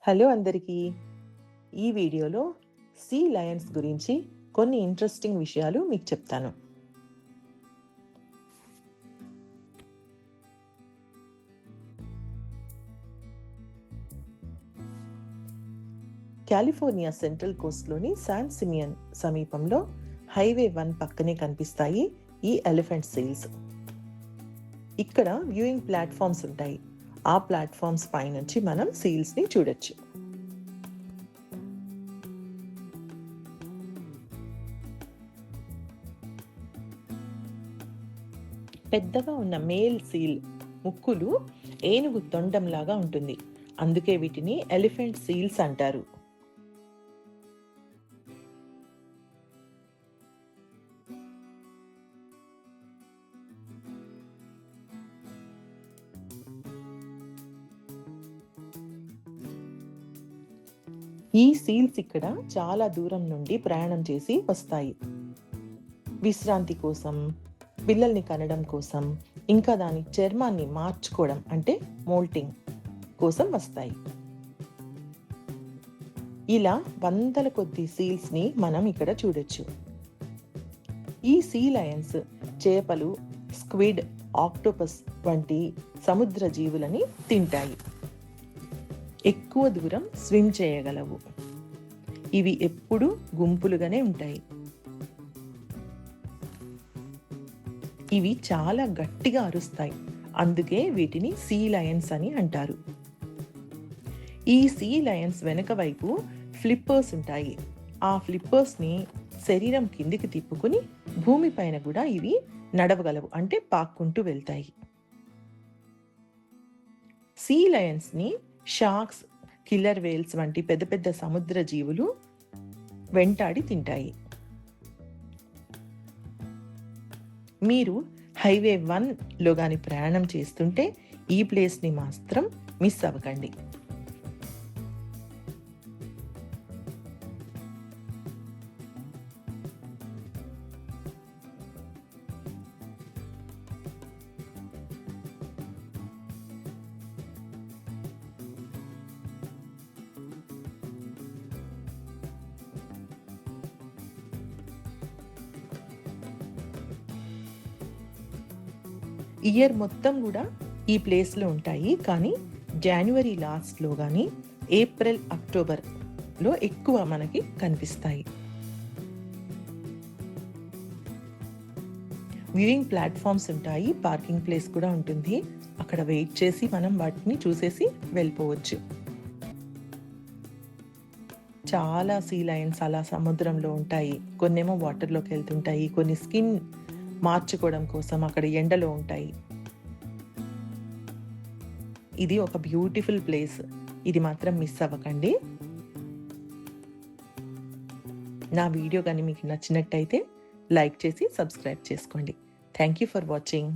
Hello అందరికీ. ఈ వీడియోలో సీ లయన్స్ గురించి కొన్ని ఇంట్రెస్టింగ్ విషయాలు మీకు చెప్తాను. కాలిఫోర్నియా సెంట్రల్ కోస్ట్లోని శాన్ సిమియన్ సమీపంలో హైవే 1 పక్కనే కనిపిస్తాయి ఈ ఎలిఫెంట్ సీల్స్. ఇక్కడ వ్యూయింగ్ ప్లాట్ఫామ్స్ ఉంటాయి. ఆ ప్లాట్ఫామ్స్ పైనుంచి మనం సీల్స్ని చూడొచ్చు. పెద్దగా ఉన్న మేల్ సీల్ ముక్కులు ఏనుగు తొండంలాగా ఉంటుంది. అందుకే వీటిని ఎలిఫెంట్ సీల్స్ అంటారు. ఈ సీల్స్ ఇక్కడ చాలా దూరం నుండి ప్రయాణం చేసి వస్తాయి. విశ్రాంతి కోసం, పిల్లల్ని కనడం కోసం, ఇంకా దాని చర్మాన్ని మార్చుకోవడం అంటే మోల్టింగ్ కోసం వస్తాయి. ఇలా వందల కొద్ది సీల్స్ని మనం ఇక్కడ చూడొచ్చు. ఈ సీ లయన్స్ చేపలు, స్క్విడ్, ఆక్టోపస్ వంటి సముద్ర జీవులని తింటాయి. ఎక్కువ దూరం స్విమ్ చేయగలవు. ఇవి ఎప్పుడూ గుంపులుగానే ఉంటాయి. ఇవి చాలా గట్టిగా అరుస్తాయి. అందుకే వీటిని సీ లయన్స్ అని అంటారు. ఈ సీ లయన్స్ వెనక వైపు ఫ్లిప్పర్స్ ఉంటాయి. ఆ ఫ్లిప్పర్స్ని శరీరం కిందికి తిప్పుకుని భూమిపైన కూడా ఇవి నడవగలవు, అంటే పాక్కుంటూ వెళ్తాయి. సీ లయన్స్ని షార్క్స్, కిల్లర్ వేల్స్ వంటి పెద్ద పెద్ద సముద్ర జీవులు వెంటాడి తింటాయి. మీరు హైవే 1లో కానీ ప్రయాణం చేస్తుంటే ఈ ప్లేస్ని మాత్రం మిస్ అవ్వకండి. ఇయర్ మొత్తం కూడా ఈ ప్లేస్లో ఉంటాయి, కానీ జనవరి లాస్ట్లో కానీ ఏప్రిల్, అక్టోబర్లో ఎక్కువ మనకి కనిపిస్తాయి. వ్యూయింగ్ ప్లాట్ఫామ్స్ ఉంటాయి, పార్కింగ్ ప్లేస్ కూడా ఉంటుంది. అక్కడ వెయిట్ చేసి మనం వాటిని చూసేసి వెళ్ళిపోవచ్చు. చాలా సీ లయన్స్ అలా సముద్రంలో ఉంటాయి. కొన్నేమో వాటర్లోకి వెళ్తుంటాయి, కొన్ని స్కిన్ మార్చుకోవడం కోసం అక్కడ ఎండలో ఉంటాయి. ఇది ఒక బ్యూటిఫుల్ ప్లేస్. ఇది మాత్రం మిస్ అవ్వకండి. నా వీడియో కానీ మీకు నచ్చినట్టయితే లైక్ చేసి సబ్స్క్రైబ్ చేసుకోండి. Thank you for watching.